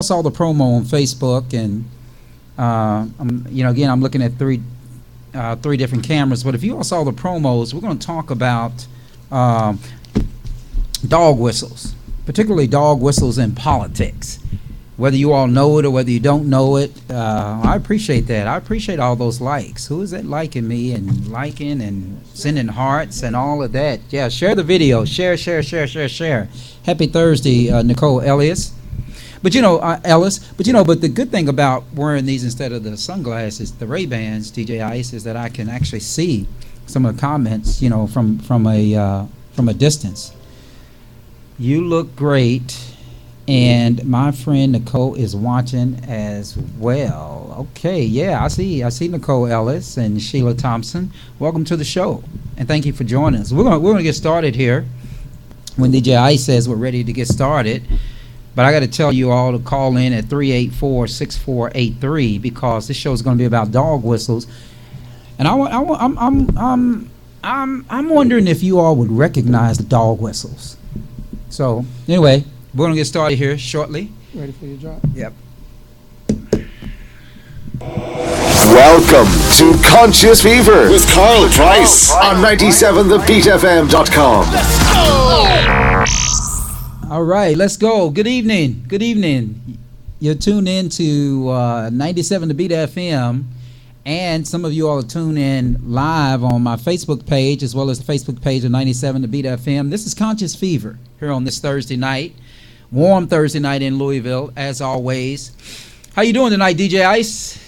saw the promo on Facebook, and again, I'm looking at three different cameras. But if you all saw the promos, we're going to talk about um, dog whistles, particularly dog whistles in politics. Whether you all know it or whether you don't know it, I appreciate that. I appreciate all those likes. Who is that liking me and liking and sending hearts and all of that? Yeah, share the video. Share. Happy Thursday, Nicole Ellis. But but the good thing about wearing these instead of the sunglasses, the Ray-Bans, DJ Ice, is that I can actually see some of the comments, from a distance. You look great, and my friend Nicole is watching as well. Okay, yeah, I see Nicole Ellis and Sheila Thompson. Welcome to the show, and thank you for joining us. We're gonna get started here. When DJ Ice says we're ready to get started. But I got to tell you all to call in at 384-6483 because this show is going to be about dog whistles, and I'm wondering if you all would recognize the dog whistles. So anyway, we're going to get started here shortly. Ready for your drop? Yep. Welcome to Conscious Fever with Carl Price on 97thebeatfm.com. Let's go! All right, let's go. Good evening. You're tuned in to 97 The Beat FM, and some of you all are tuned in live on my Facebook page as well as the Facebook page of 97 The Beat FM. This is Conscious Fever here on this Thursday night, warm Thursday night in Louisville, as always. How you doing tonight, DJ Ice?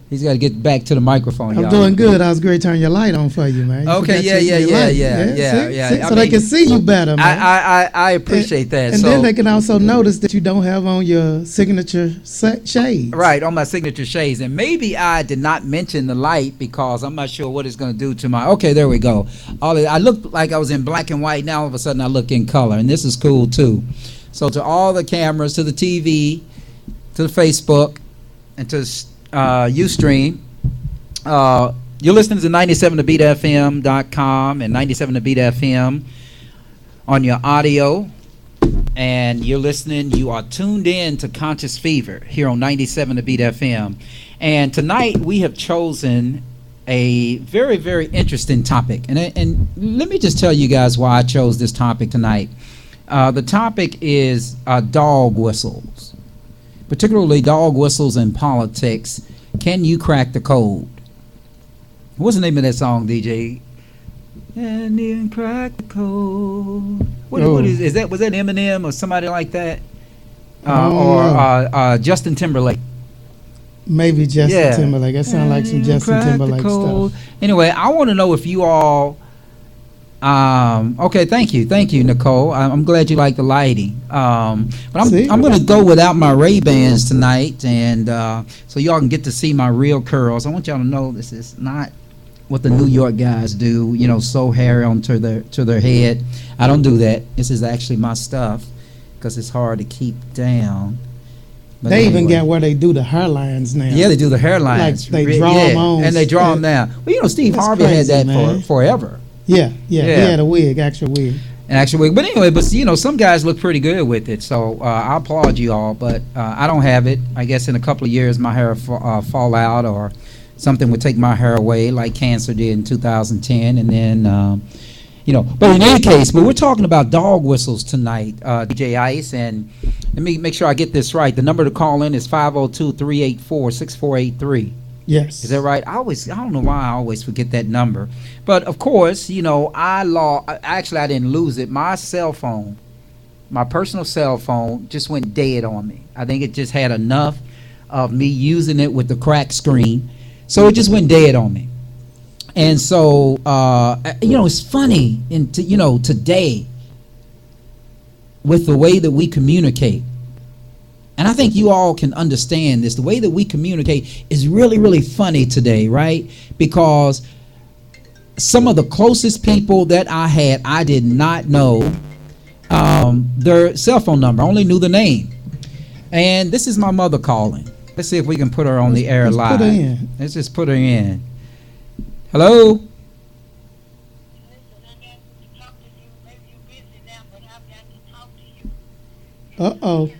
He's got to get back to the microphone. I'm doing good. I was great. Turn your light on for you, man. Okay, yeah. So they can see you better, man. I appreciate that. And then they can also notice that you don't have on your signature shades. Right, on my signature shades. And maybe I did not mention the light because I'm not sure what it's going to do to my... Okay, there we go. I looked like I was in black and white. Now all of a sudden I look in color, and this is cool too. So to all the cameras, to the TV, to the Facebook, and to Ustream. You're listening to 97thebeatfm.com and 97thebeatfm on your audio, and you are tuned in to Conscious Fever here on 97 The Beat FM. And tonight we have chosen a very, very interesting topic, and let me just tell you guys why I chose this topic tonight. The topic is dog whistles. Particularly dog whistles in politics. Can you crack the code? What's the name of that song, DJ? And even crack the code. What is that? Was that Eminem or somebody like that? Or Justin Timberlake? Maybe Justin Timberlake. That sounds like some Justin Timberlake stuff. Anyway, I want to know if you all... okay, thank you, Nicole. I'm glad you like the lighting. But I'm going to go without my Ray-Bans tonight, and so y'all can get to see my real curls. I want y'all to know this is not what the New York guys do. Sew hair onto their head. I don't do that. This is actually my stuff because it's hard to keep down. But they even get where they do the hairlines now. Yeah, they do the hairlines. Like they draw them on. And they draw them down. Well, Steve Harvey had that for forever. Yeah. He had a wig, actual wig. An actual wig. But anyway, some guys look pretty good with it. So I applaud you all, but I don't have it. I guess in a couple of years my hair fall out or something would take my hair away like cancer did in 2010. And then, but in any case, we're talking about dog whistles tonight, DJ Ice. And let me make sure I get this right. The number to call in is 502-384-6483. Yes. Is that right? I don't know why I always forget that number. But of course, I didn't lose it. My cell phone, my personal cell phone just went dead on me. I think it just had enough of me using it with the cracked screen. So it just went dead on me. And so, it's funny today with the way that we communicate. And I think you all can understand this. The way that we communicate is really, really funny today, right? Because some of the closest people that I had, I did not know their cell phone number. I only knew the name. And this is my mother calling. Let's see if we can put her on the air live. Let's just put her in. Hello? Uh-oh.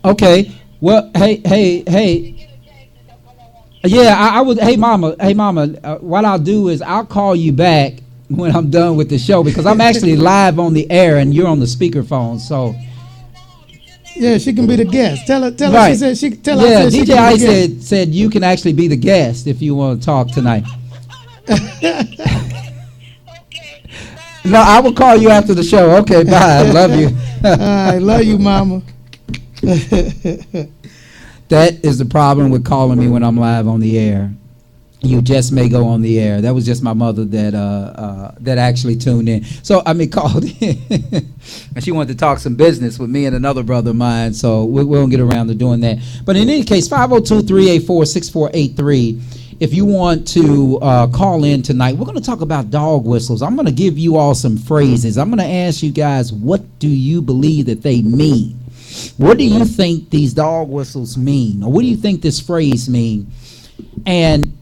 Okay. Well, hey. Yeah, I would. Hey, mama. What I'll do is I'll call you back when I'm done with the show because I'm actually live on the air and you're on the speakerphone. So. Yeah, she can be the guest. Tell her. Right. She said she. Tell her. Yeah, DJ I said you can actually be the guest if you want to talk tonight. No, I will call you after the show. Okay, bye. I love you. I love you, mama. That is the problem with calling me when I'm live on the air. You just may go on the air. That was just my mother that actually tuned in. So called in, and she wanted to talk some business with me and another brother of mine. So we won't get around to doing that. But in any case, 502-384-6483. If you want to call in tonight, we're going to talk about dog whistles. I'm going to give you all some phrases. I'm going to ask you guys, what do you believe that they mean? What do you think these dog whistles mean? Or what do you think this phrase mean? And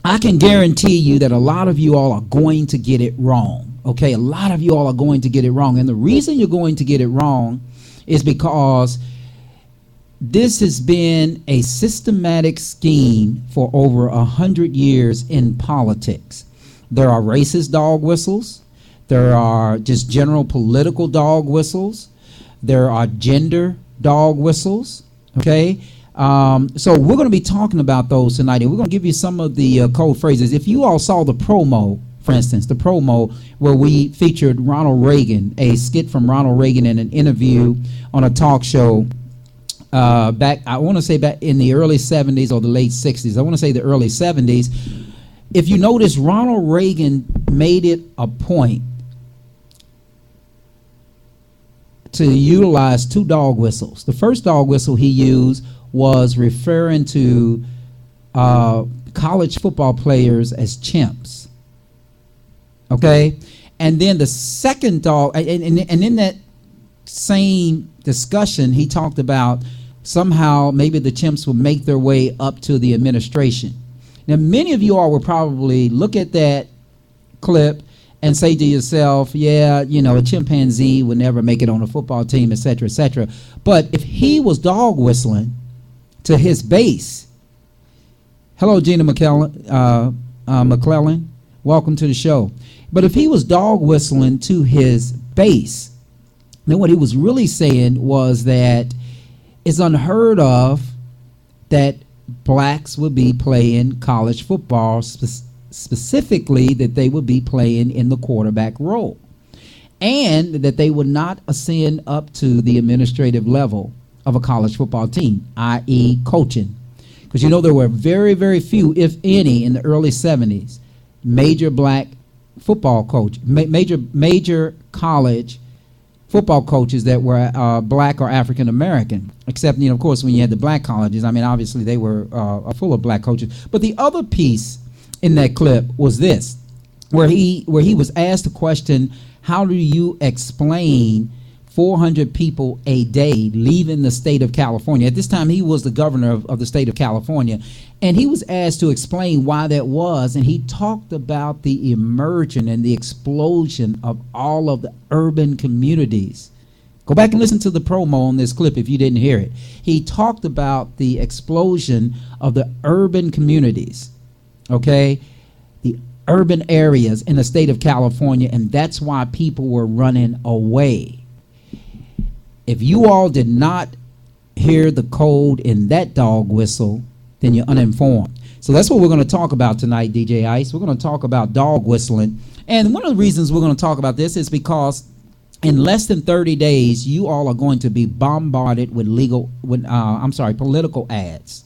I can guarantee you that a lot of you all are going to get it wrong. Okay, a lot of you all are going to get it wrong. And the reason you're going to get it wrong is because this has been a systematic scheme for over 100 years in politics. There are racist dog whistles. There are just general political dog whistles. There are gender dog whistles, okay? So we're going to be talking about those tonight, and we're going to give you some of the code phrases. If you all saw the promo, for instance, the promo where we featured Ronald Reagan, a skit from Ronald Reagan in an interview on a talk show back, I want to say back in the early 70s or the late 60s. I want to say the early 70s. If you notice, Ronald Reagan made it a point to utilize two dog whistles. The first dog whistle he used was referring to college football players as chimps. Okay? And then the second dog, and in that same discussion, he talked about somehow maybe the chimps would make their way up to the administration. Now, many of you all will probably look at that clip and say to yourself, yeah, a chimpanzee would never make it on a football team, et cetera, et cetera. But if he was dog whistling to his base, hello, Gina McClellan, welcome to the show. But if he was dog whistling to his base, then what he was really saying was that it's unheard of that blacks would be playing college football, specifically that they would be playing in the quarterback role, and that they would not ascend up to the administrative level of a college football team, i.e. coaching. Because there were very, very few, if any, in the early 70s, major black football coach, major college football coaches that were black or African American, except, of course, when you had the black colleges. Obviously they were full of black coaches. But the other piece in that clip was this, where he was asked a question, how do you explain 400 people a day leaving the state of California? At this time, he was the governor of the state of California, and he was asked to explain why that was, and he talked about the emergence and the explosion of all of the urban communities. Go back and listen to the promo on this clip if you didn't hear it. He talked about the explosion of the urban communities, okay? The urban areas in the state of California, and that's why people were running away. If you all did not hear the code in that dog whistle, then you're uninformed. So that's what we're going to talk about tonight, DJ Ice. We're going to talk about dog whistling. And one of the reasons we're going to talk about this is because in less than 30 days, you all are going to be bombarded with political ads.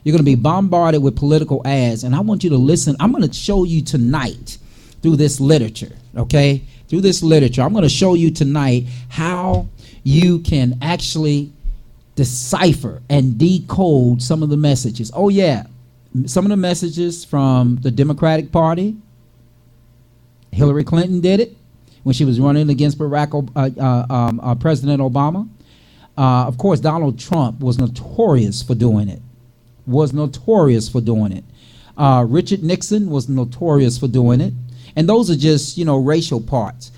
You're going to be bombarded with political ads, and I want you to listen. I'm going to show you tonight through this literature, okay? Through this literature, I'm going to show you tonight how you can actually decipher and decode some of the messages. Oh, yeah. Some of the messages from the Democratic Party. Hillary Clinton did it when she was running against President Obama. Of course, Donald Trump was notorious for doing it. Richard Nixon was notorious for doing it. And those are just, racial parts.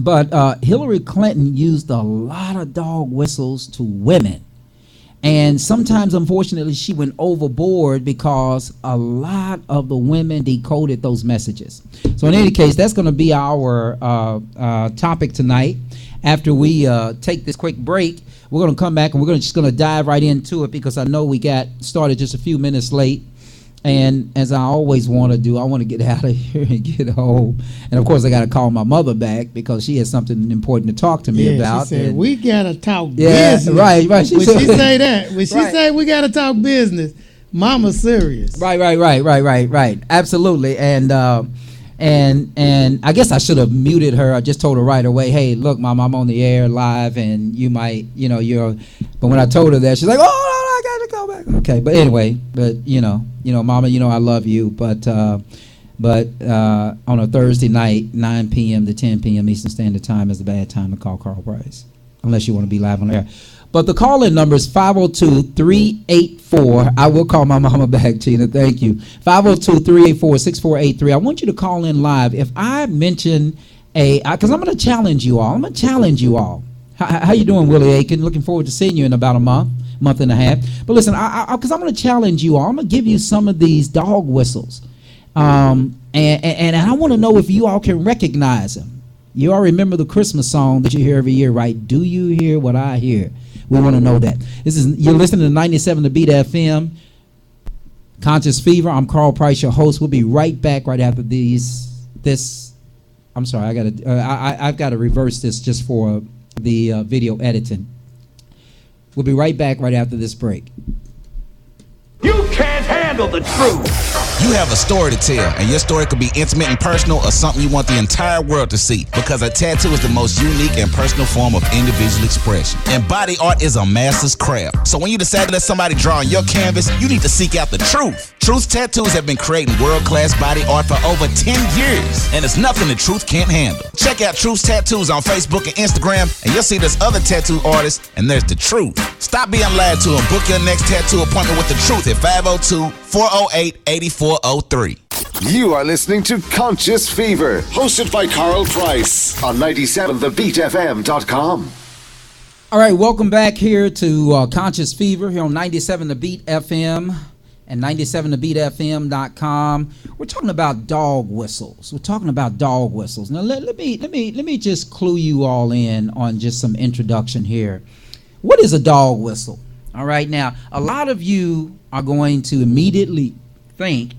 But Hillary Clinton used a lot of dog whistles to women. And sometimes, unfortunately, she went overboard because a lot of the women decoded those messages. So in any case, that's going to be our topic tonight. After we take this quick break, we're going to come back and we're just going to dive right into it, because I know we got started just a few minutes late. And as I always want to do, I want to get out of here and get home. And of course, I got to call my mother back because she has something important to talk to me about. She said, we got to talk business. Right. When she say that, when she say we got to talk business, Mama's serious. Right. Absolutely. And I guess I should have muted her. I just told her right away, hey, look, Mom, I'm on the air live, and you might, but when I told her that, she's like, oh, no, I got to go back. Okay, but anyway, Mama, I love you, but on a Thursday night, 9 p.m. to 10 p.m. Eastern Standard Time is a bad time to call Carl Price, unless you want to be live on the air. But the call-in number is 502-384. I will call my mama back, Tina. Thank you. 502-384-6483. I want you to call in live. If I mention because I'm going to challenge you all. How you doing, Willie Aiken? Looking forward to seeing you in about a month and a half. But listen, because I'm going to challenge you all. I'm going to give you some of these dog whistles. And I want to know if you all can recognize them. You all remember the Christmas song that you hear every year, right? Do you hear what I hear? We want to know that. You're listening to 97 The Beat FM, Conscious Fever. I'm Carl Price, your host. We'll be right back right after this. I'm sorry, I've got to reverse this just for the video editing. We'll be right back right after this break. You can't handle the truth. You have a story to tell, and your story could be intimate and personal, or something you want the entire world to see, because a tattoo is the most unique and personal form of individual expression. And body art is a master's craft. So when you decide to let somebody draw on your canvas, you need to seek out the truth. Truth Tattoos have been creating world-class body art for over 10 years, and it's nothing the truth can't handle. Check out Truth Tattoos on Facebook and Instagram, and you'll see there's other tattoo artists, and there's the truth. Stop being lied to and book your next tattoo appointment with the truth at 502-408-8403. You are listening to Conscious Fever, hosted by Carl Price on 97thebetfm.com. All right, welcome back here to Conscious Fever here on 97 The Beat FM and 97thebetfm.com. We're talking about dog whistles. Now let me just clue you all in on just some introduction here. What is a dog whistle? All right, now a lot of you are going to immediately think,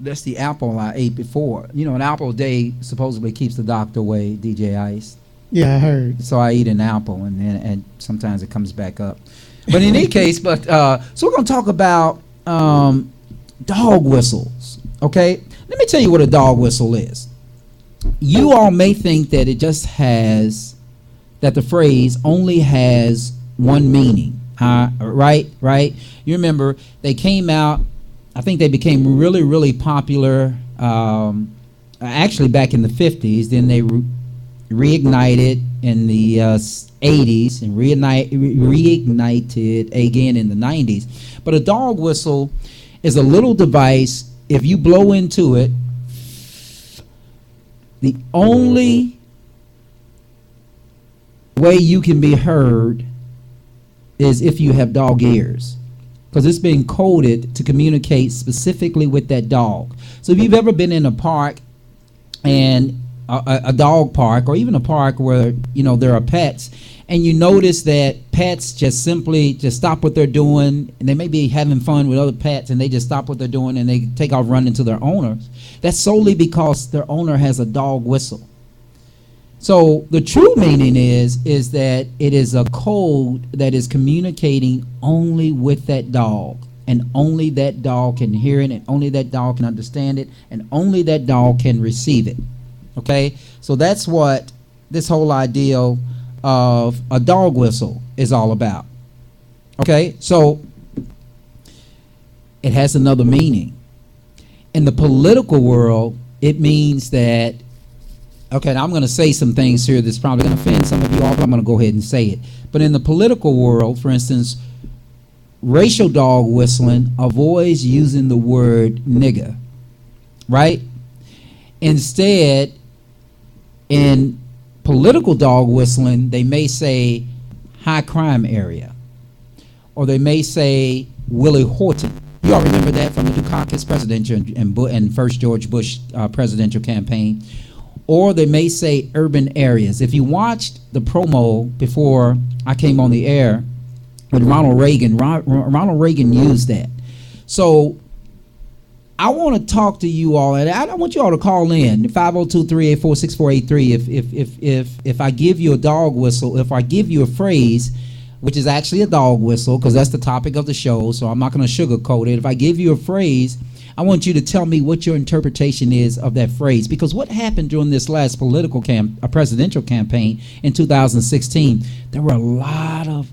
that's the apple I ate before. An apple a day supposedly keeps the doctor away, DJ Ice. Yeah, I heard. So I eat an apple, and sometimes it comes back up. But in any case, so we're going to talk about dog whistles, okay? Let me tell you what a dog whistle is. You all may think that that the phrase only has one meaning, right? You remember they came out, I think they became really, really popular actually back in the 50s. Then they reignited in the 80s and reignited again in the 90s. But a dog whistle is a little device. If you blow into it, the only way you can be heard is if you have dog ears, because it's been coded to communicate specifically with that dog. So if you've ever been in a park, and a dog park, or even a park where there are pets, and you notice that pets just stop what they're doing, and they may be having fun with other pets, and they just stop what they're doing and they take off running to their owners, that's solely because their owner has a dog whistle. So the true meaning is that it is a code that is communicating only with that dog, and only that dog can hear it, and only that dog can understand it, and only that dog can receive it. Okay, so that's what this whole idea of a dog whistle is all about. Okay, so it has another meaning. In the political world, it means that, okay, now I'm going to say some things here that's probably going to offend some of you all, but I'm going to go ahead and say it. But in the political world, for instance, racial dog whistling avoids using the word nigger, right? Instead, In political dog whistling, they may say high crime area, or they may say Willie Horton. You all remember that from the Dukakis presidential and first George Bush presidential campaign. Or they may say urban areas. If you watched the promo before I came on the air with Ronald Reagan, Ronald Reagan used that. So I want to talk to you all, and I want you all to call in 502-384-6483. If I give you a dog whistle, if I give you a phrase, which is actually a dog whistle, because that's the topic of the show, so I'm not going to sugarcoat it. If I give you a phrase, I want you to tell me what your interpretation is of that phrase, because what happened during this last presidential campaign in 2016, there were a lot of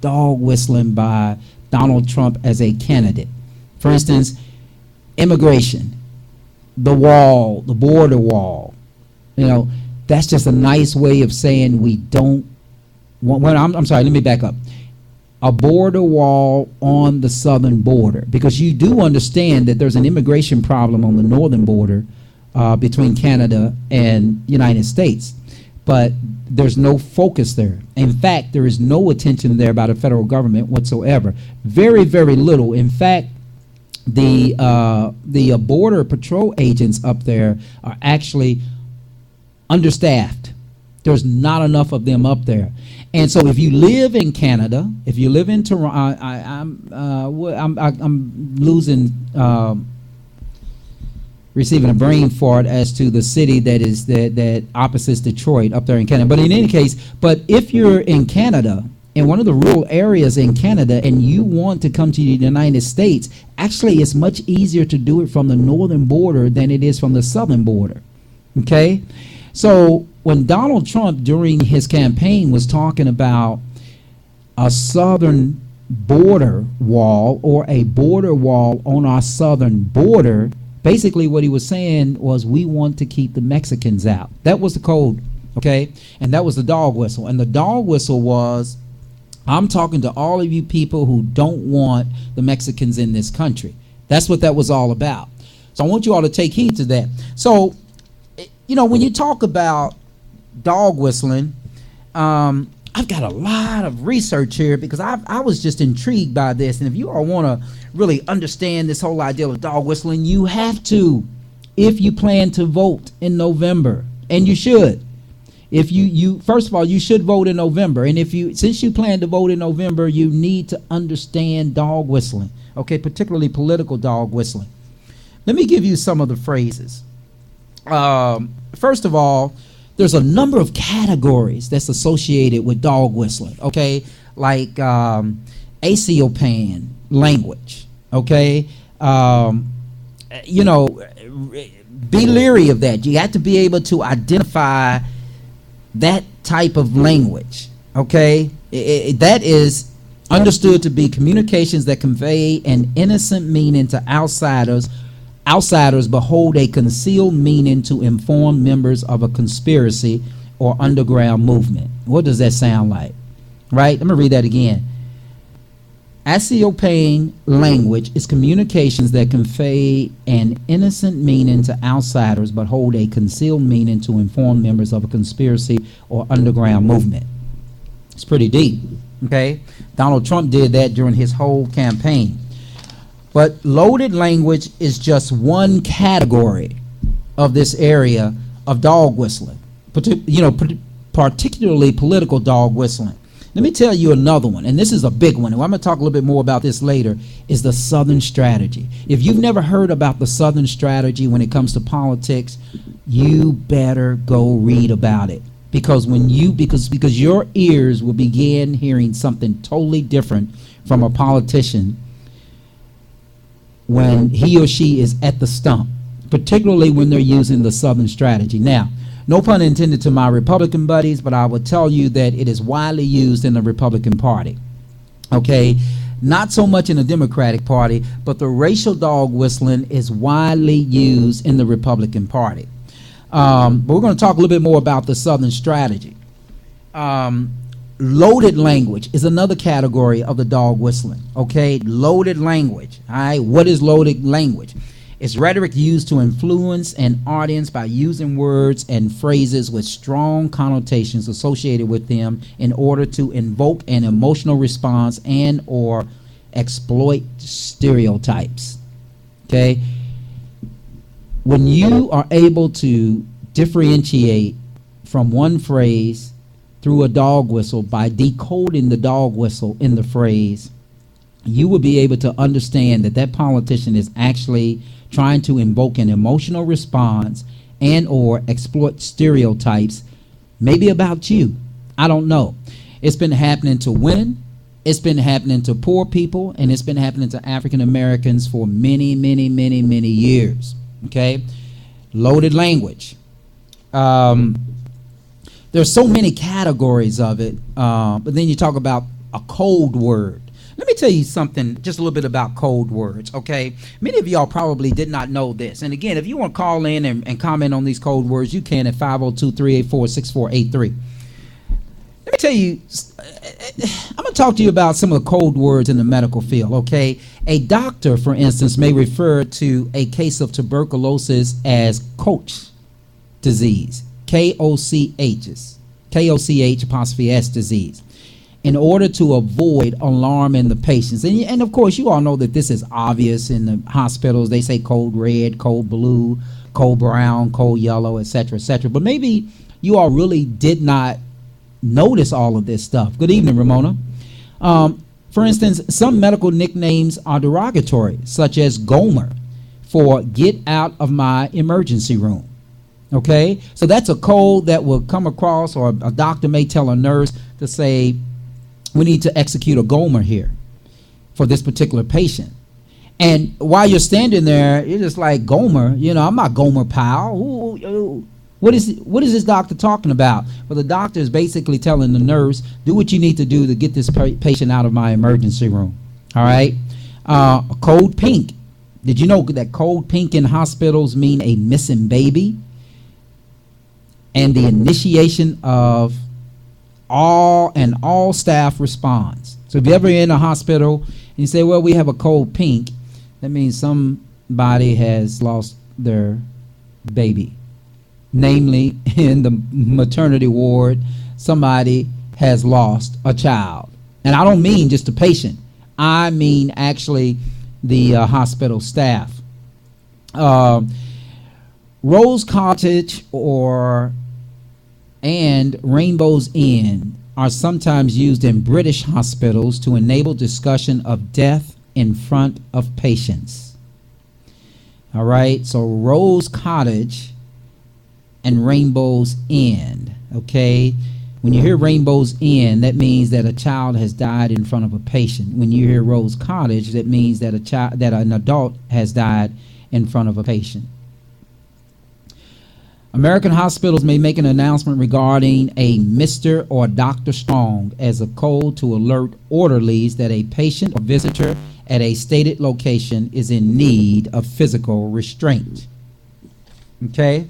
dog whistling by Donald Trump as a candidate. For instance, immigration, the wall, the border wall. You know, that's just a nice way of saying we don't want. Well, I'm sorry, let me back up. A border wall on the southern border, because you do understand that there's an immigration problem on the northern border between Canada and United States, but there's no focus there. In fact, there is no attention there by the federal government whatsoever. Very, very little. In fact, the border patrol agents up there are actually understaffed. There's not enough of them up there. And so if you live in Canada, if you live in Toronto, I'm losing, receiving a brain fart as to the city that opposites Detroit up there in Canada. But in any case, but if you're in Canada, in one of the rural areas in Canada, and you want to come to the United States, actually it's much easier to do it from the northern border than it is from the southern border. Okay? So when Donald Trump during his campaign was talking about a southern border wall or a border wall on our southern border, basically what he was saying was we want to keep the Mexicans out. That was the code, okay? And that was the dog whistle. And the dog whistle was, I'm talking to all of you people who don't want the Mexicans in this country. That's what that was all about. So I want you all to take heed to that. So, you know, when you talk about dog whistling, I've got a lot of research here because I was just intrigued by this. And if you all want to really understand this whole idea of dog whistling, you have to, if you plan to vote in November, and you should. If you first of all, you should vote in November, and since you plan to vote in November, you need to understand dog whistling, okay, particularly political dog whistling. Let me give you some of the phrases. First of all, there's a number of categories that's associated with dog whistling, okay, like ASEOPAN language, okay. You know, be leery of that. You have to be able to identify that type of language, okay? That is understood to be communications that convey an innocent meaning to outsiders but hold a concealed meaning to inform members of a conspiracy or underground movement. What does that sound like? Right? Let me read that again. ASEOPAN language is communications that convey an innocent meaning to outsiders but hold a concealed meaning to inform members of a conspiracy or underground movement. It's pretty deep, okay? Donald Trump did that during his whole campaign. But loaded language is just one category of this area of dog whistling, particularly political dog whistling. Let me tell you another one, and this is a big one, and I'm going to talk a little bit more about this later, is the Southern strategy. If you've never heard about the Southern strategy when it comes to politics, you better go read about it. Because because your ears will begin hearing something totally different from a politician when he or she is at the stump, particularly when they're using the Southern strategy. Now, no pun intended to my Republican buddies, but I will tell you that it is widely used in the Republican Party. Okay? Not so much in the Democratic Party, but the racial dog whistling is widely used in the Republican Party. But we're going to talk a little bit more about the Southern strategy. Loaded language is another category of the dog whistling. Okay? Loaded language. All right? What is loaded language? It's rhetoric used to influence an audience by using words and phrases with strong connotations associated with them in order to invoke an emotional response and or exploit stereotypes. Okay? When you are able to differentiate from one phrase through a dog whistle by decoding the dog whistle in the phrase, you will be able to understand that that politician is actually trying to invoke an emotional response and or exploit stereotypes, maybe about you. I don't know. It's been happening to women, it's been happening to poor people, and it's been happening to African Americans for many, many, many, many years. Okay? Loaded language. There's so many categories of it, but then you talk about a code word. Let me tell you something, just a little bit about code words, okay? Many of y'all probably did not know this. And again, if you want to call in and comment on these code words, you can at 502-384-6483. Let me tell you, I'm going to talk to you about some of the code words in the medical field, okay? A doctor, for instance, may refer to a case of tuberculosis as Koch disease, Koch''S disease, in order to avoid alarming the patients. And of course, you all know that this is obvious in the hospitals. They say code red, code blue, code brown, code yellow, etc., etc. But maybe you all really did not notice all of this stuff. Good evening, Ramona. For instance, some medical nicknames are derogatory, such as Gomer for get out of my emergency room. Okay? So that's a code that will come across, or a doctor may tell a nurse to say, we need to execute a Gomer here for this particular patient. And while you're standing there, you're just like, Gomer? You know, I'm not Gomer Powell. What is this doctor talking about? Well, the doctor is basically telling the nurse, do what you need to do to get this patient out of my emergency room. All right? Code pink. Did you know that code pink in hospitals mean a missing baby? And the initiation of all staff response. So if you're ever in a hospital and you say, well, we have a code pink, that means somebody has lost their baby. Namely, in the maternity ward, somebody has lost a child. And I don't mean just the patient. I mean actually the hospital staff. Rose Cottage and Rainbow's End are sometimes used in British hospitals to enable discussion of death in front of patients. All right, so Rose Cottage and Rainbow's End, okay? When you hear Rainbow's End, that means that a child has died in front of a patient. When you hear Rose Cottage, that means that an adult has died in front of a patient. American hospitals may make an announcement regarding a Mr. or Dr. Strong as a code to alert orderlies that a patient or visitor at a stated location is in need of physical restraint. Okay?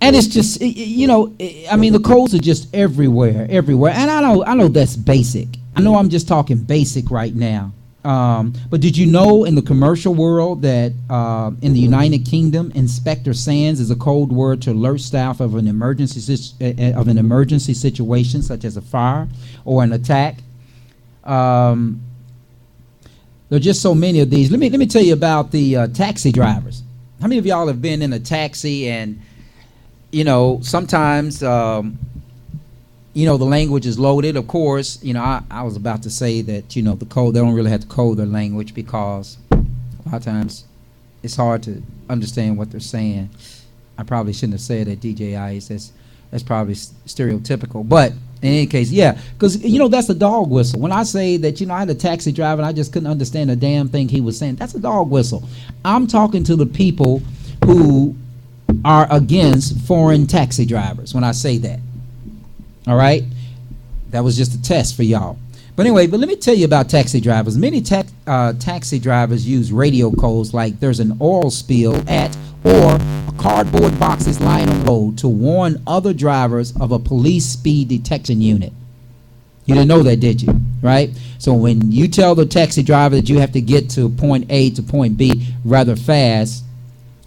And it's just, you know, I mean, the codes are just everywhere. And I know that's basic. I know I'm just talking basic right now. But did you know in the commercial world that in the United Kingdom, Inspector Sans is a code word to alert staff of an emergency situation, such as a fire or an attack? There are just so many of these. Let me tell you about the taxi drivers. How many of y'all have been in a taxi and, you know, sometimes you know, the language is loaded. Of course, you know, I was about to say that, you know, the code, they don't really have to code their language because a lot of times it's hard to understand what they're saying. I probably shouldn't have said that, DJ Ice. That's probably stereotypical. But in any case, yeah, because, you know, that's a dog whistle. When I say that, you know, I had a taxi driver and I just couldn't understand a damn thing he was saying, that's a dog whistle. I'm talking to the people who are against foreign taxi drivers when I say that. All right, that was just a test for y'all. But anyway, let me tell you about taxi drivers. Many taxi drivers use radio codes like there's an oil spill at, or a cardboard box is lying on the road to warn other drivers of a police speed detection unit. You didn't know that, did you? Right? So when you tell the taxi driver that you have to get to point A to point B rather fast,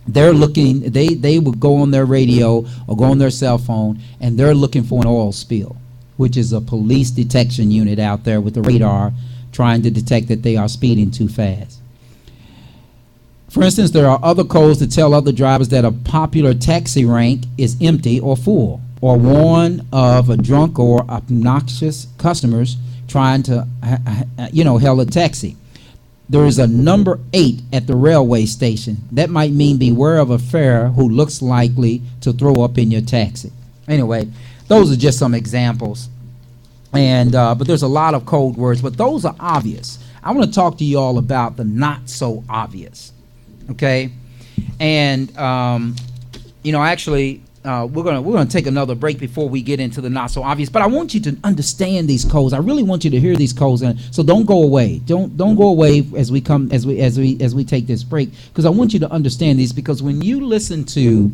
they're looking, they would go on their radio or go on their cell phone, and they're looking for an oil spill, which is a police detection unit out there with a radar trying to detect that they are speeding too fast. For instance, there are other codes that tell other drivers that a popular taxi rank is empty or full, or warn of a drunk or obnoxious customers trying to, hail a taxi. There is a number 8 at the railway station. That might mean beware of a fare who looks likely to throw up in your taxi. Anyway, those are just some examples. And but there's a lot of code words, but those are obvious. I want to talk to you all about the not so obvious. Okay? And actually we're gonna take another break before we get into the not so obvious. But I want you to understand these codes. I really want you to hear these codes, and so don't go away. Don't go away as we take this break, because I want you to understand these. Because when you listen to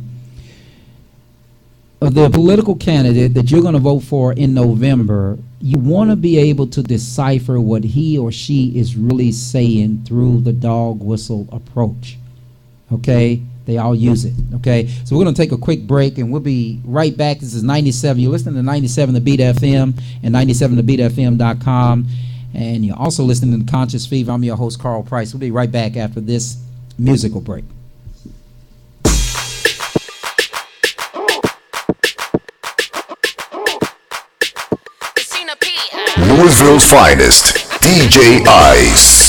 the political candidate that you're going to vote for in November, you want to be able to decipher what he or she is really saying through the dog whistle approach. Okay? They all use it. Okay? So we're going to take a quick break, and we'll be right back. This is 97. You're listening to 97 The Beat FM and 97thebetfm.com. And you're also listening to Conscious Fever. I'm your host, Carl Price. We'll be right back after this musical break. Louisville's finest, DJ Ice.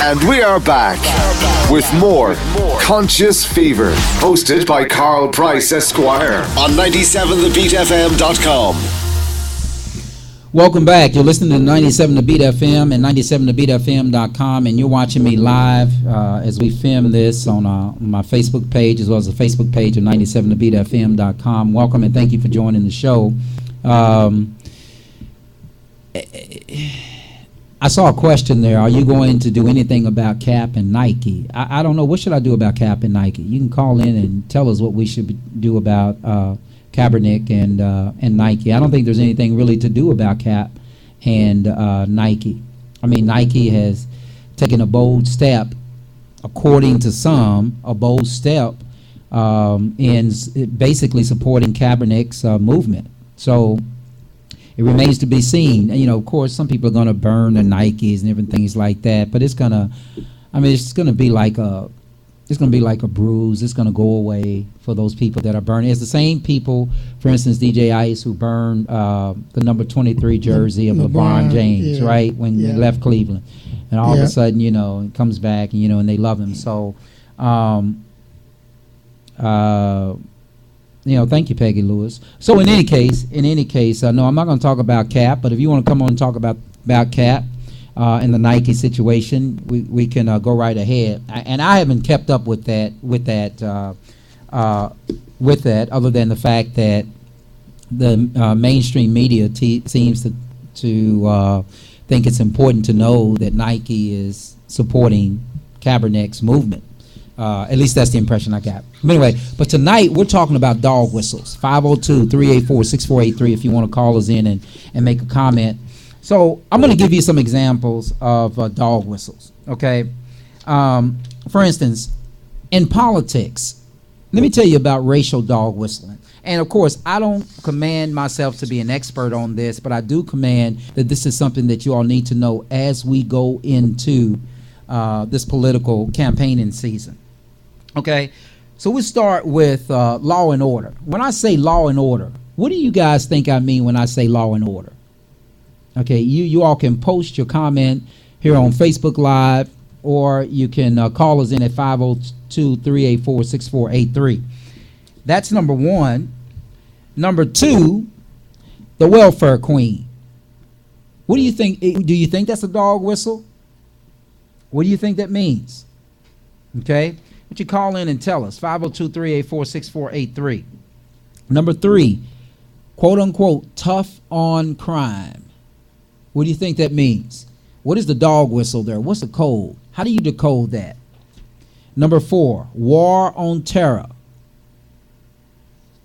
And we are back with more Conscious Fever, hosted by Carl Price Esquire on 97thebeatfm.com. Welcome back. You're listening to 97 The Beat FM and 97thebetfm.com, and you're watching me live as we film this on my Facebook page, as well as the Facebook page of 97thebetfm.com. Welcome and thank you for joining the show. I saw a question there. Are you going to do anything about Cap and Nike? I don't know. What should I do about Cap and Nike? You can call in and tell us what we should do about Kaepernick and Nike. I don't think there's anything really to do about Cap and Nike. I mean, Nike has taken a bold step, according to some, in basically supporting Kaepernick's movement. So it remains to be seen. And, of course, some people are going to burn the Nikes and different things like that. But it's going to be like a bruise. It's going to go away for those people that are burning. It's the same people, for instance, DJ Ice, who burned the number 23 jersey of LeBron James, right, when he left Cleveland. And all of a sudden, it comes back, and they love him. So, thank you, Peggy Lewis. So in any case, no, I'm not going to talk about Cap, but if you want to come on and talk about Cap, in the Nike situation, we can go right ahead. And I haven't kept up with that other than the fact that the mainstream media seems to think it's important to know that Nike is supporting Kaepernick's movement. At least that's the impression I got. But anyway, but tonight we're talking about dog whistles. 502-384-6483 if you want to call us in and make a comment. So I'm going to give you some examples of dog whistles, okay? For instance, in politics, let me tell you about racial dog whistling. And of course, I don't command myself to be an expert on this, but I do command that this is something that you all need to know as we go into this political campaigning season. Okay, so we start with law and order. When I say law and order, what do you guys think I mean when I say law and order? Okay, you all can post your comment here on Facebook Live, or you can call us in at 502-384-6483. That's number one. Number two, the welfare queen. What do you think? Do you think that's a dog whistle? What do you think that means? Okay, but you call in and tell us, 502-384-6483. Number three, quote unquote, tough on crime. What do you think that means? What is the dog whistle there? What's the code? How do you decode that? Number four, war on terror.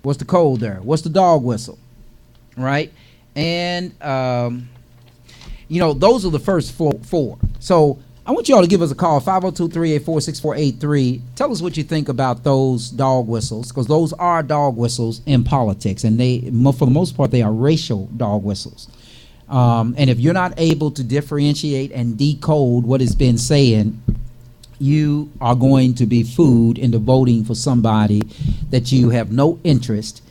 What's the code there? What's the dog whistle? Right? And, those are the first four. So I want you all to give us a call, 502-384-6483. Tell us what you think about those dog whistles, because those are dog whistles in politics, and they, for the most part, they are racial dog whistles. And if you're not able to differentiate and decode what has been saying, you are going to be fooled into voting for somebody that you have no interest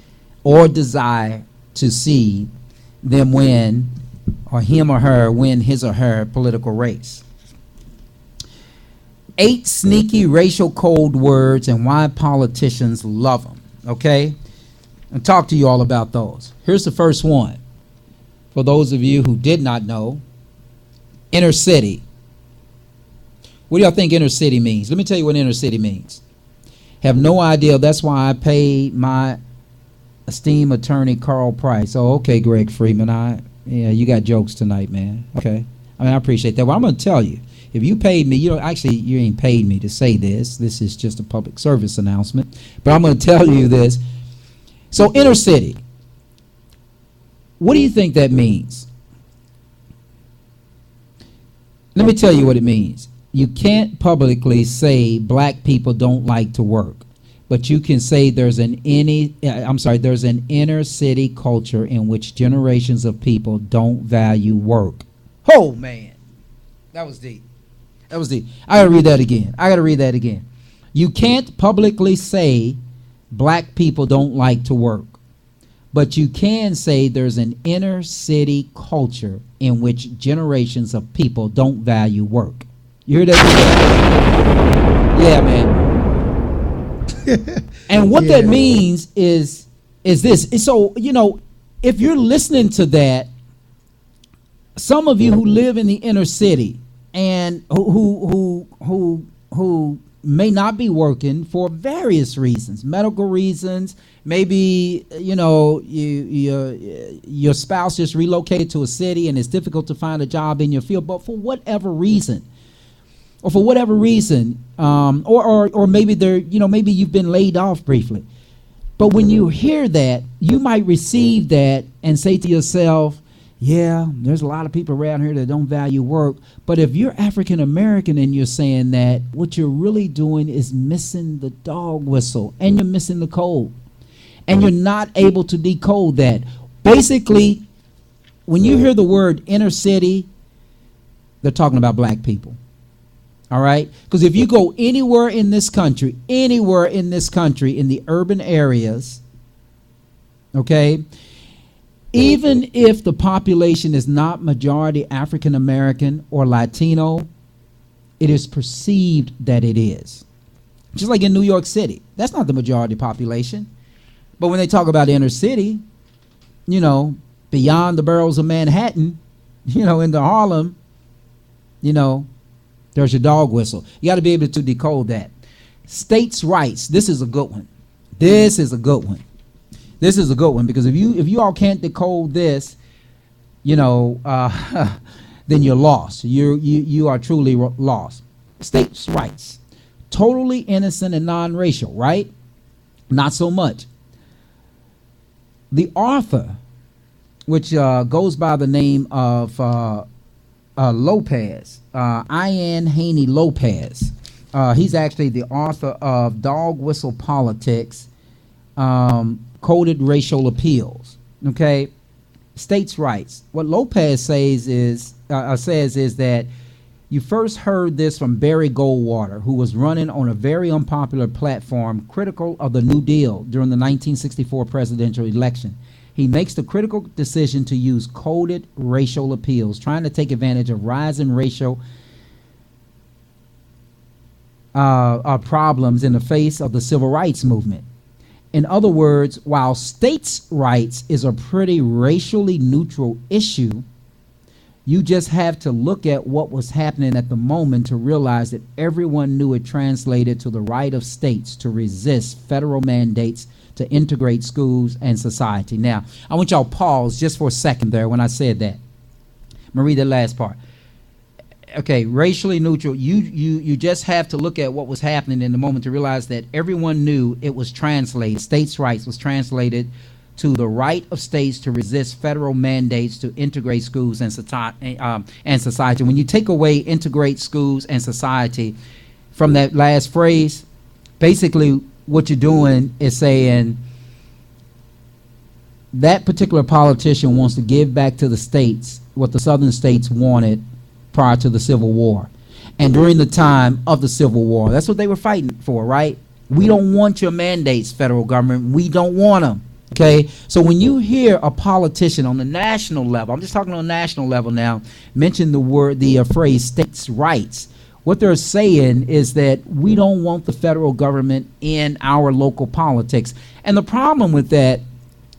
or desire to see them win, or him or her win his or her political race. 8 sneaky racial code words and why politicians love them. Okay? I'll talk to you all about those. Here's the first one. For those of you who did not know, inner city. What do y'all think inner city means? Let me tell you what inner city means. Have no idea. That's why I pay my esteemed attorney, Carl Price. Oh, okay, Greg Freeman. You got jokes tonight, man. Okay. I appreciate that. Well, I'm going to tell you. If you paid me, you ain't paid me to say this. This is just a public service announcement. But I'm going to tell you this. So inner city. What do you think that means? Let me tell you what it means. You can't publicly say black people don't like to work, but you can say there's an inner city culture in which generations of people don't value work. Oh man, that was deep. That was deep. I gotta read that again. You can't publicly say black people don't like to work, but you can say there's an inner city culture in which generations of people don't value work. You hear that? Yeah, man. And what that means is this. So, if you're listening to that, some of you who live in the inner city and who may not be working for various reasons, medical reasons, maybe your spouse just relocated to a city and it's difficult to find a job in your field, but for whatever reason, or maybe maybe you've been laid off briefly. But when you hear that, you might receive that and say to yourself, yeah, there's a lot of people around here that don't value work. But if you're African American and you're saying that, what you're really doing is missing the dog whistle, and you're missing the code, and you're not able to decode that. Basically, when you hear the word inner city, they're talking about black people. All right? Because if you go anywhere in this country, in the urban areas, okay, even if the population is not majority African American or Latino, it is perceived that it is. Just like in New York City, that's not the majority population. But when they talk about inner city, beyond the boroughs of Manhattan, into Harlem, You know, there's your dog whistle. You got to be able to decode that. States' rights. This is a good one. This is a good one. This is a good one because if you all can't decode this, you know, then you're lost. You are truly lost. States' rights. Totally innocent and non-racial, right? Not so much. The author, which goes by the name of Lopez, Ian Haney Lopez. He's actually the author of Dog Whistle Politics, Coded Racial Appeals. Okay, states' rights. What Lopez says is that you first heard this from Barry Goldwater, who was running on a very unpopular platform critical of the New Deal during the 1964 presidential election. He makes the critical decision to use coded racial appeals, trying to take advantage of rising racial problems in the face of the civil rights movement. In other words, while states' rights is a pretty racially neutral issue, you just have to look at what was happening at the moment to realize that everyone knew it translated to the right of states to resist federal mandates to integrate schools and society. Now, I want y'all to pause just for a second there when I said that. I'm going to read the last part. Okay, racially neutral. You just have to look at what was happening in the moment to realize that everyone knew it was translated. States' rights was translated to the right of states to resist federal mandates to integrate schools and society. When you take away integrate schools and society from that last phrase, basically what you're doing is saying that particular politician wants to give back to the states what the southern states wanted prior to the Civil War. And during the time of the Civil War, that's what they were fighting for, right? We don't want your mandates, federal government. We don't want them. Okay, so when you hear a politician on the national level, I'm just talking on a national level now, mention the phrase states' rights, what they're saying is that we don't want the federal government in our local politics. And the problem with that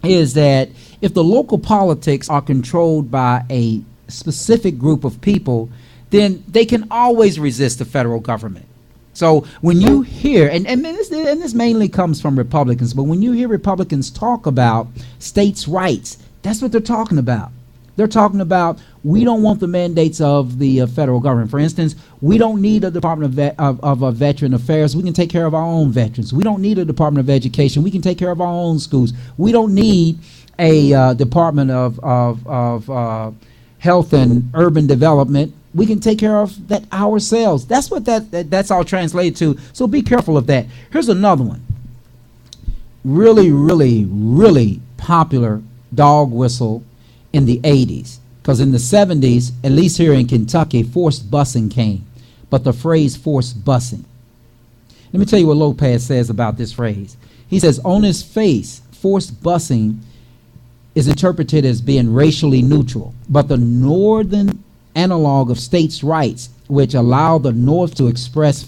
is that if the local politics are controlled by a specific group of people, then they can always resist the federal government. So when you hear, and this mainly comes from Republicans, but when you hear Republicans talk about states' rights, that's what they're talking about. They're talking about we don't want the mandates of the federal government. For instance, we don't need a Department of Veteran Affairs. We can take care of our own veterans. We don't need a Department of Education. We can take care of our own schools. We don't need a Department of Health and Urban Development. We can take care of that ourselves. That's what that's all translated to. So be careful of that. Here's another one. Really, really, really popular dog whistle in the 80s. Because in the 70s, at least here in Kentucky, forced busing came. But the phrase forced busing. Let me tell you what Lopez says about this phrase. He says, on his face, forced busing is interpreted as being racially neutral. But the northern analog of states' rights, which allow the North to express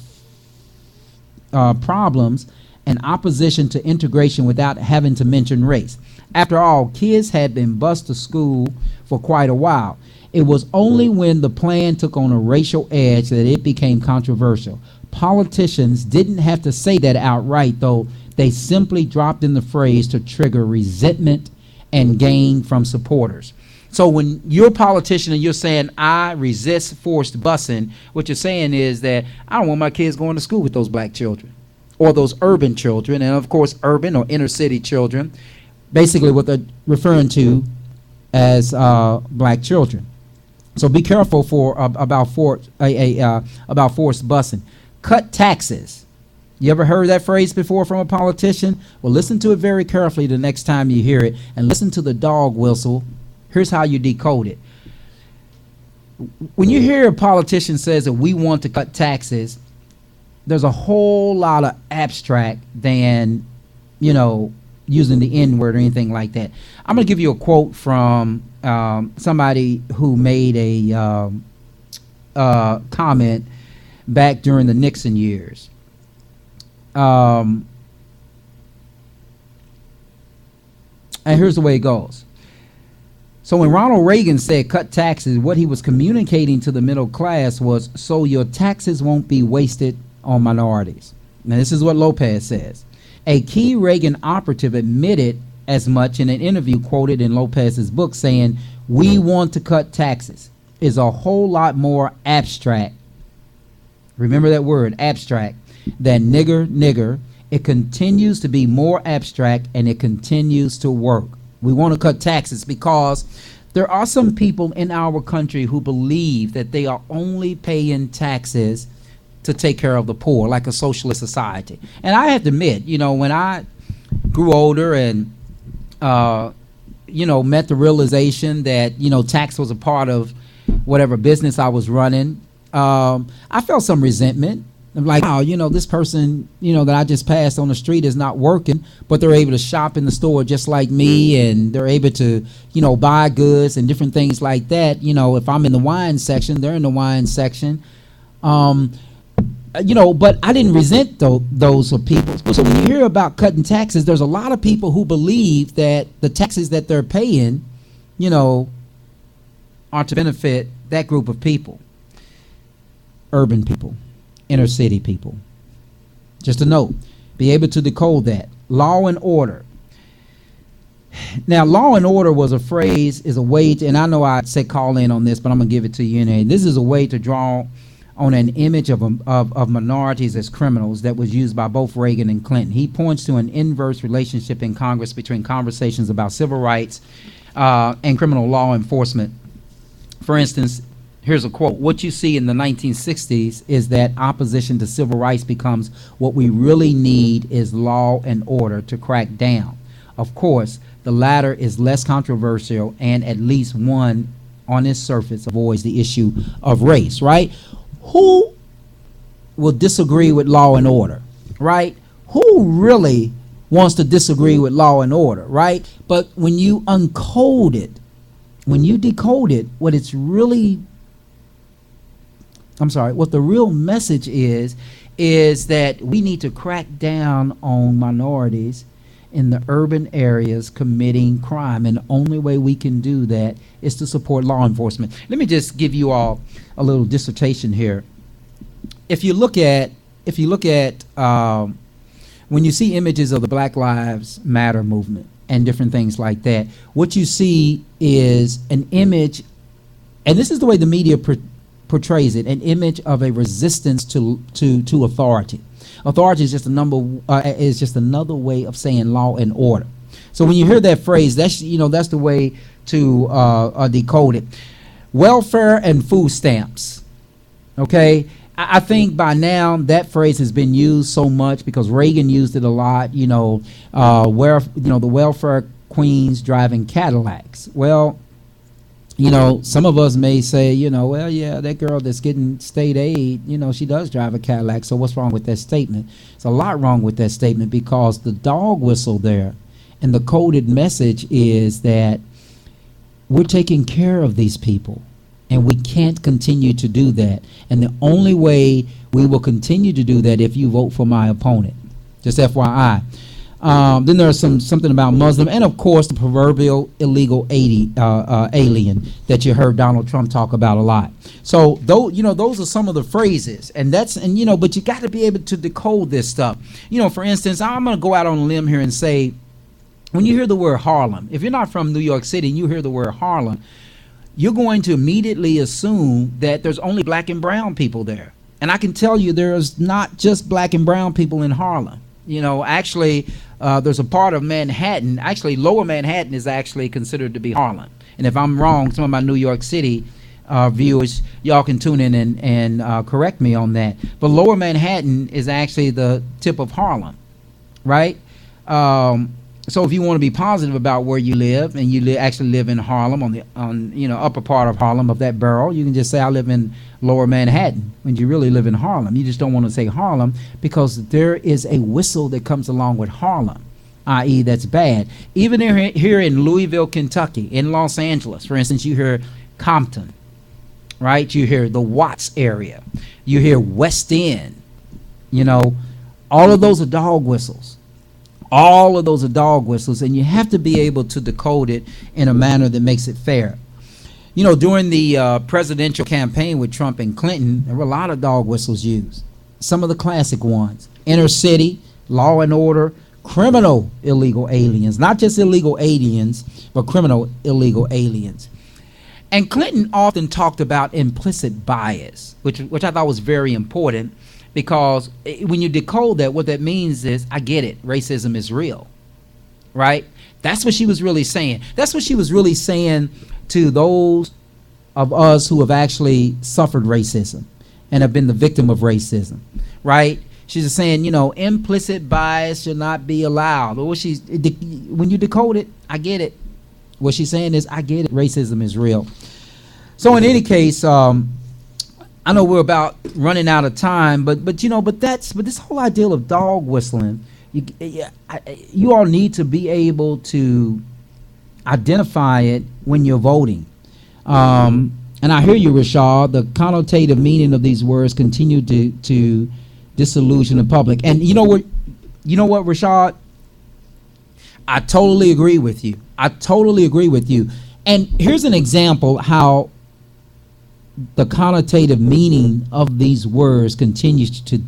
problems and opposition to integration without having to mention race. After all, kids had been bused to school for quite a while. It was only when the plan took on a racial edge that it became controversial. Politicians didn't have to say that outright, though. They simply dropped in the phrase to trigger resentment and gain from supporters. So when you're a politician and you're saying, I resist forced busing, what you're saying is that I don't want my kids going to school with those black children or those urban children, and of course urban or inner city children, basically what they're referring to as black children. So be careful about forced busing. Cut taxes. You ever heard that phrase before from a politician? Well, listen to it very carefully the next time you hear it, and listen to the dog whistle. Here's how you decode it. When you hear a politician says that we want to cut taxes, there's a whole lot of abstract than, using the N-word or anything like that. I'm going to give you a quote from somebody who made a comment back during the Nixon years. And here's the way it goes. So when Ronald Reagan said cut taxes, what he was communicating to the middle class was, so your taxes won't be wasted on minorities. Now this is what Lopez says. A key Reagan operative admitted as much in an interview quoted in Lopez's book, saying, "We want to cut taxes" is a whole lot more abstract. Remember that word, abstract, than nigger. It continues to be more abstract, and it continues to work. We want to cut taxes because there are some people in our country who believe that they are only paying taxes to take care of the poor, like a socialist society. And I have to admit, when I grew older and, met the realization that, tax was a part of whatever business I was running, I felt some resentment. I'm like, oh, this person, that I just passed on the street is not working, but they're able to shop in the store just like me, and they're able to, buy goods and different things like that. If I'm in the wine section, they're in the wine section. But I didn't resent those people. So when you hear about cutting taxes, there's a lot of people who believe that the taxes that they're paying, are to benefit that group of people. Urban people, inner city people. Just a note, be able to decode that. Law and order. Now, law and order was a phrase, is a way to, and I know I said call in on this, but I'm going to give it to you anyway. This is a way to draw on an image of minorities as criminals that was used by both Reagan and Clinton. He points to an inverse relationship in Congress between conversations about civil rights and criminal law enforcement. For instance, here's a quote. What you see in the 1960s is that opposition to civil rights becomes what we really need is law and order to crack down. Of course, the latter is less controversial, and at least one on its surface avoids the issue of race, right? Who will disagree with law and order, right? Who really wants to disagree with law and order, right? But when you uncode it, when you decode it, what the real message is that we need to crack down on minorities in the urban areas committing crime, and the only way we can do that is to support law enforcement. Let me just give you all a little dissertation here. If you look at when you see images of the Black Lives Matter movement and different things like that, what you see is an image, and this is the way the media portrays it, an image of a resistance to authority. Authority is just another way of saying law and order. So when you hear that phrase, that's the way to decode it. Welfare and food stamps. Okay, I think by now that phrase has been used so much because Reagan used it a lot. Where the welfare queens driving Cadillacs. Well, some of us may say, well, yeah, that girl that's getting state aid, she does drive a Cadillac, so what's wrong with that statement? There's a lot wrong with that statement, because the dog whistle there and the coded message is that we're taking care of these people, and we can't continue to do that. And the only way we will continue to do that if you vote for my opponent. Just FYI. Then there's something about Muslim, and of course the proverbial illegal alien that you heard Donald Trump talk about a lot. So those are some of the phrases, and but you got to be able to decode this stuff. For instance, I'm going to go out on a limb here and say, when you hear the word Harlem, if you're not from New York City and you hear the word Harlem, you're going to immediately assume that there's only black and brown people there. And I can tell you there's not just black and brown people in Harlem. Actually, there's a part of Manhattan. Actually, Lower Manhattan is actually considered to be Harlem. And if I'm wrong, some of my New York City viewers, y'all can tune in and correct me on that. But Lower Manhattan is actually the tip of Harlem, right? So if you want to be positive about where you live, and you actually live in Harlem, on upper part of Harlem, of that borough, you can just say I live in Lower Manhattan, when you really live in Harlem. You just don't want to say Harlem because there is a whistle that comes along with Harlem, i.e. that's bad. Even here in Louisville, Kentucky, in Los Angeles, for instance, you hear Compton, right? You hear the Watts area. You hear West End. All of those are dog whistles. All of those are dog whistles, and you have to be able to decode it in a manner that makes it fair. You know, during the presidential campaign with Trump and Clinton, there were a lot of dog whistles used. Some of the classic ones: inner city, law and order, criminal illegal aliens. Not just illegal aliens, but criminal illegal aliens. And Clinton often talked about implicit bias, which I thought was very important, because when you decode that, what that means is, I get it, racism is real, right? That's what she was really saying. That's what she was really saying to those of us who have actually suffered racism and have been the victim of racism, right? She's just saying, you know, implicit bias should not be allowed. Or when you decode it, I get it. What she's saying is, I get it, racism is real. So in any case, I know we're about running out of time, but this whole idea of dog whistling, you all need to be able to identify it when you're voting. And I hear you, Rashad. The connotative meaning of these words continue to disillusion the public. And you know what, Rashad? I totally agree with you. And here's an example how the connotative meaning of these words continues to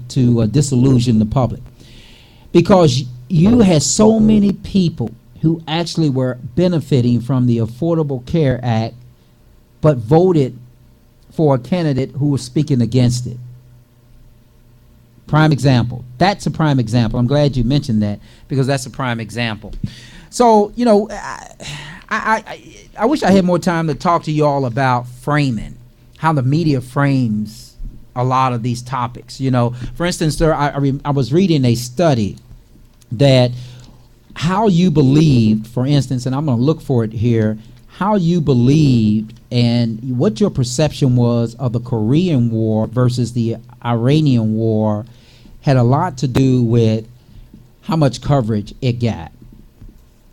disillusion the public. Because you had so many people who actually were benefiting from the Affordable Care Act, but voted for a candidate who was speaking against it. Prime example. That's a prime example. I'm glad you mentioned that, because that's a prime example. So, you know, I wish I had more time to talk to you all about framing, how the media frames a lot of these topics. You know, for instance, I was reading a study that how you believed, for instance, and I'm going to look for it here, how you believed and what your perception was of the Korean War versus the Iranian War had a lot to do with how much coverage it got.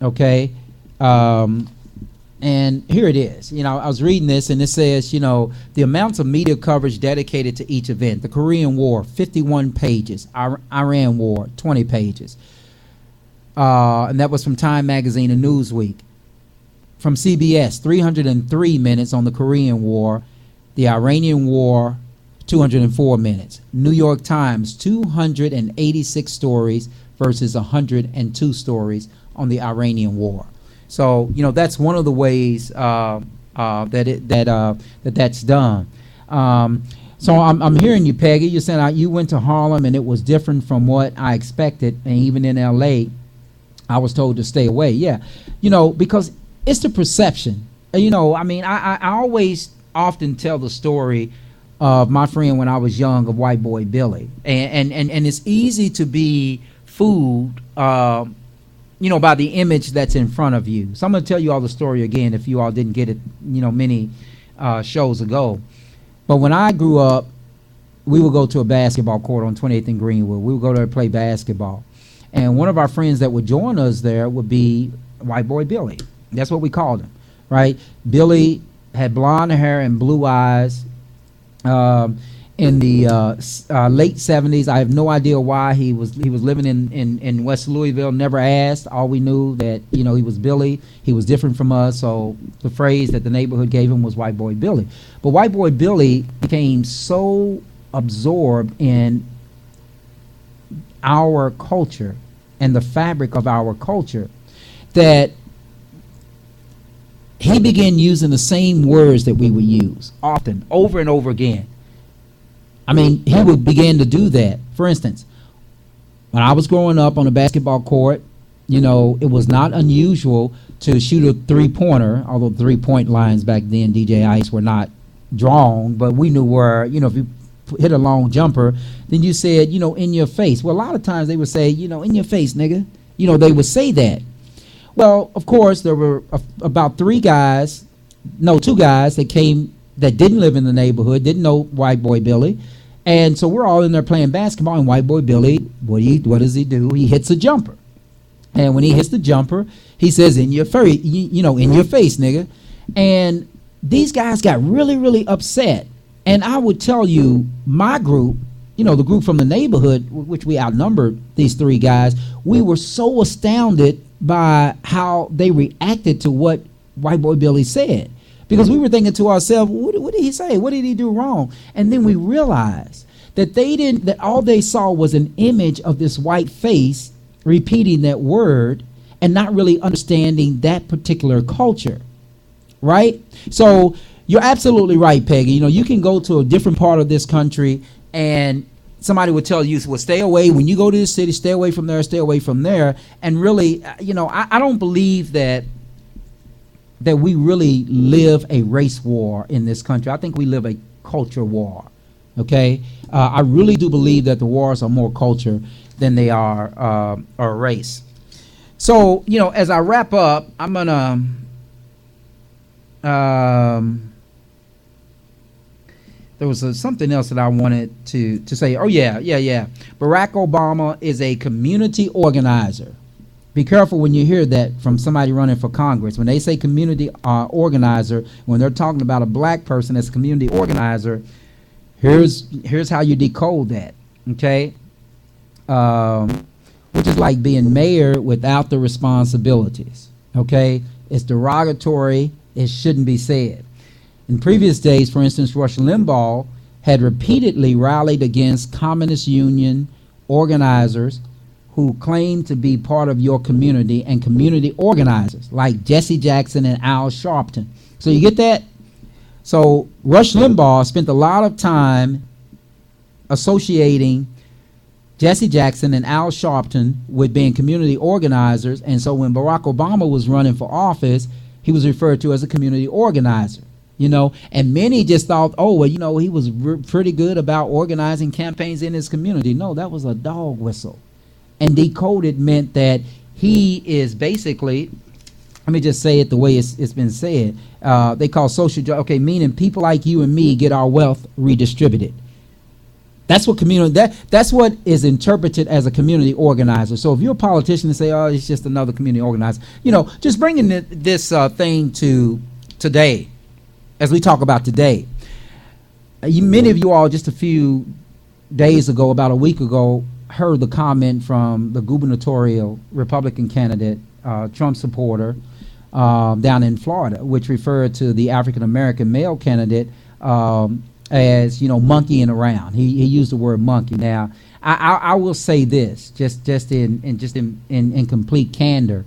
Okay? And here it is. You know, I was reading this, and it says, you know, the amounts of media coverage dedicated to each event. The Korean War, 51 pages. Iran War, 20 pages. And that was from Time Magazine and Newsweek. From CBS, 303 minutes on the Korean War. The Iranian War, 204 minutes. New York Times, 286 stories versus 102 stories on the Iranian War. So, you know, that's one of the ways that's done. So I'm hearing you, Peggy. You're saying you went to Harlem and it was different from what I expected, and even in L.A., I was told to stay away. Yeah, you know, because it's the perception. You know, I mean, I always often tell the story of my friend when I was young, of White Boy Billy, and it's easy to be fooled, you know, by the image that's in front of you. So I'm going to tell you all the story again if you all didn't get it, you know, many shows ago. But when I grew up, we would go to a basketball court on 28th and Greenwood. We would go there and play basketball. And one of our friends that would join us there would be White Boy Billy. That's what we called him, right? Billy had blonde hair and blue eyes. In the late 70s, I have no idea why he was living in West Louisville. Never asked. All we knew that, you know, he was Billy. He was different from us. So the phrase that the neighborhood gave him was White Boy Billy. But White Boy Billy became so absorbed in our culture and the fabric of our culture that he began using the same words that we would use often, over and over again. I mean, he would begin to do that. For instance, when I was growing up on a basketball court, you know, it was not unusual to shoot a three-pointer, although three-point lines back then, DJ Ice, were not drawn, but we knew where, you know, if you hit a long jumper, then you said, you know, in your face. Well, a lot of times they would say, you know, in your face, nigga. You know, they would say that. Well, of course, there were about two guys that came that didn't live in the neighborhood, didn't know White Boy Billy. And so we're all in there playing basketball, and White Boy Billy, what does he do? He hits a jumper. And when he hits the jumper, he says, in your face, you know, in your face, nigga. And these guys got really, really upset. And I would tell you, my group, the group from the neighborhood, which we outnumbered these three guys, we were so astounded by how they reacted to what White Boy Billy said. Because we were thinking to ourselves, what did he say? What did he do wrong? And then we realized that that all they saw was an image of this white face repeating that word and not really understanding that particular culture. Right? So you're absolutely right, Peggy. You can go to a different part of this country and somebody would tell you, well, stay away. When you go to the city, stay away from there, stay away from there. And really, I don't believe that we really live a race war in this country. I think we live a culture war. Okay? I really do believe that the wars are more culture than they are race. So, as I wrap up, I'm going to... there was something else that I wanted to say. Oh, yeah. Barack Obama is a community organizer. Be careful when you hear that from somebody running for Congress. When they say community organizer, when they're talking about a black person as a community organizer, here's how you decode that, okay? Which is like being mayor without the responsibilities, okay? It's derogatory. It shouldn't be said. In previous days, for instance, Rush Limbaugh had repeatedly rallied against Communist Union organizers who claimed to be part of your community and community organizers like Jesse Jackson and Al Sharpton. So you get that? So Rush Limbaugh spent a lot of time associating Jesse Jackson and Al Sharpton with being community organizers, and so when Barack Obama was running for office, he was referred to as a community organizer. And many just thought, he was pretty good about organizing campaigns in his community. No, that was a dog whistle. And decoded meant that he is basically, let me just say it the way it's been said. They call social, meaning people like you and me get our wealth redistributed. That's what that's what is interpreted as a community organizer. So if you're a politician and say, oh, it's just another community organizer, just bringing this thing to today, as we talk about today. Many of you all just a few days ago, about a week ago, heard the comment from the gubernatorial Republican candidate, Trump supporter, down in Florida, which referred to the African-American male candidate as, monkeying around. He used the word monkey. Now, I will say this, just in complete candor.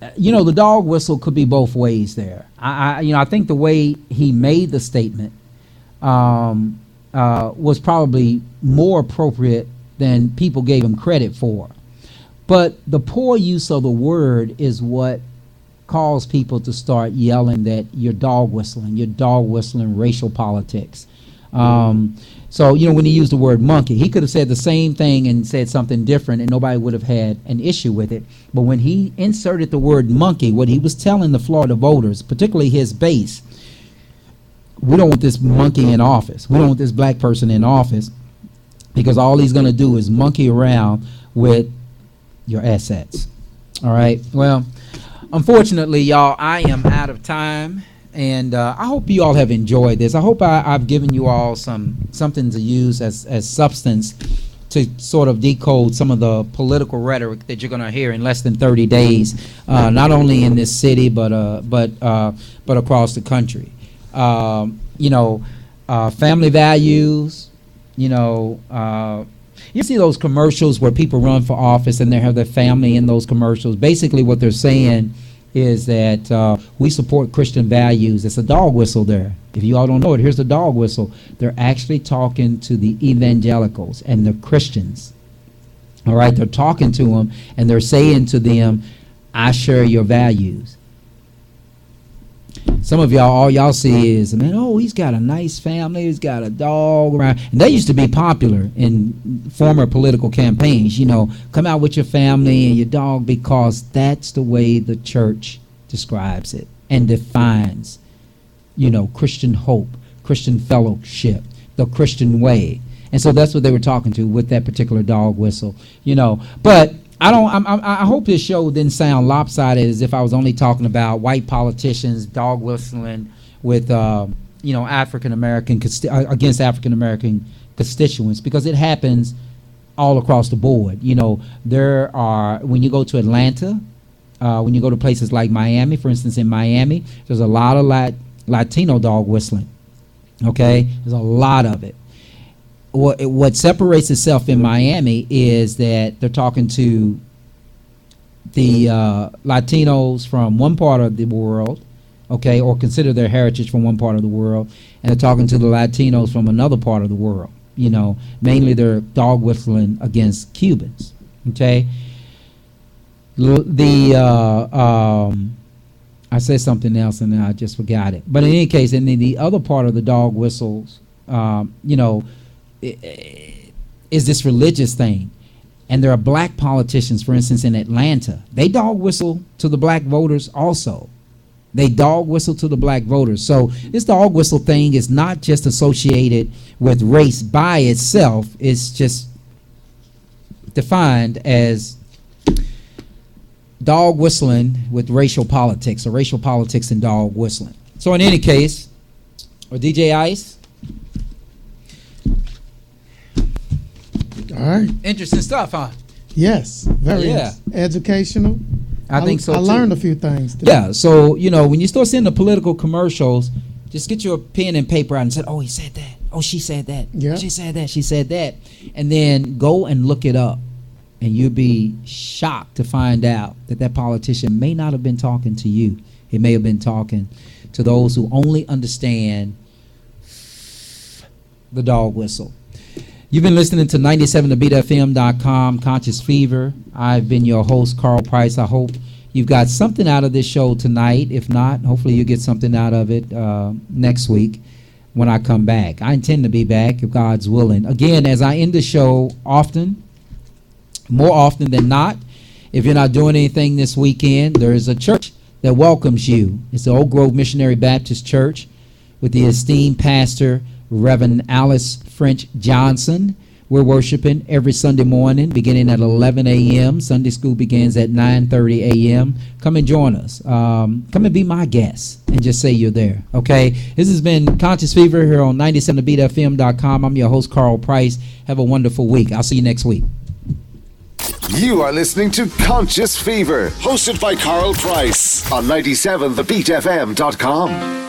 The dog whistle could be both ways there. I think the way he made the statement was probably more appropriate than people gave him credit for. But the poor use of the word is what caused people to start yelling that you're dog whistling racial politics. So, when he used the word monkey, he could have said the same thing and said something different and nobody would have had an issue with it. But when he inserted the word monkey, what he was telling the Florida voters, particularly his base, we don't want this monkey in office. We don't want this black person in office because all he's going to do is monkey around with your assets. All right. Well, unfortunately, y'all, I am out of time. And I hope you all have enjoyed this. I hope I've given you all something to use as substance to sort of decode some of the political rhetoric that you're going to hear in less than 30 days, not only in this city but across the country. Family values. You see those commercials where people run for office and they have their family in those commercials. Basically, what they're saying is that we support Christian values. It's a dog whistle there. If you all don't know it, here's the dog whistle. They're actually talking to the evangelicals and the Christians. All right, they're talking to them and they're saying to them, I share your values. Some of y'all, all y'all see is, man, he's got a nice family, he's got a dog around. And that used to be popular in former political campaigns, come out with your family and your dog, because that's the way the church describes it and defines, Christian hope, Christian fellowship, the Christian way. And so that's what they were talking to with that particular dog whistle, But I hope this show didn't sound lopsided as if I was only talking about white politicians dog whistling with African American against African American constituents, because it happens all across the board. There are, when you go to Atlanta, when you go to places like Miami, for instance, in Miami, there's a lot of Latino dog whistling. Okay, there's a lot of it. What separates itself in Miami is that they're talking to the Latinos from one part of the world, okay, or consider their heritage from one part of the world, and they're talking to the Latinos from another part of the world. Mainly they're dog whistling against Cubans. Okay. I said something else and then I just forgot it. But in any case, and then the other part of the dog whistles, is this religious thing. And there are black politicians, for instance, in Atlanta. They dog whistle to the black voters also. They dog whistle to the black voters. So this dog whistle thing is not just associated with race by itself. It's just defined as dog whistling with racial politics, or racial politics and dog whistling. So in any case, or DJ Ice. All right. Interesting stuff, huh? Yes, very educational. I think so. I learned a few things today. Yeah, so when you start seeing the political commercials, just get your pen and paper out and say, "Oh, he said that. Oh, she said that. Yeah. She said that. She said that," and then go and look it up, and you'll be shocked to find out that politician may not have been talking to you. He may have been talking to those who only understand the dog whistle. You've been listening to 97thebeatfm.com, Conscious Fever. I've been your host, Carl Price. I hope you've got something out of this show tonight. If not, hopefully you get something out of it next week when I come back. I intend to be back if God's willing. Again, as I end the show more often than not, if you're not doing anything this weekend, there is a church that welcomes you. It's the Oak Grove Missionary Baptist Church with the esteemed pastor, Reverend Alice French Johnson. We're worshiping every Sunday morning beginning at 11 a.m. Sunday school begins at 9:30 a.m. Come and join us. Come and be my guest and just say you're there. Okay? This has been Conscious Fever here on 97thebeatfm.com. I'm your host, Carl Price. Have a wonderful week. I'll see you next week. You are listening to Conscious Fever, hosted by Carl Price on 97thebeatfm.com.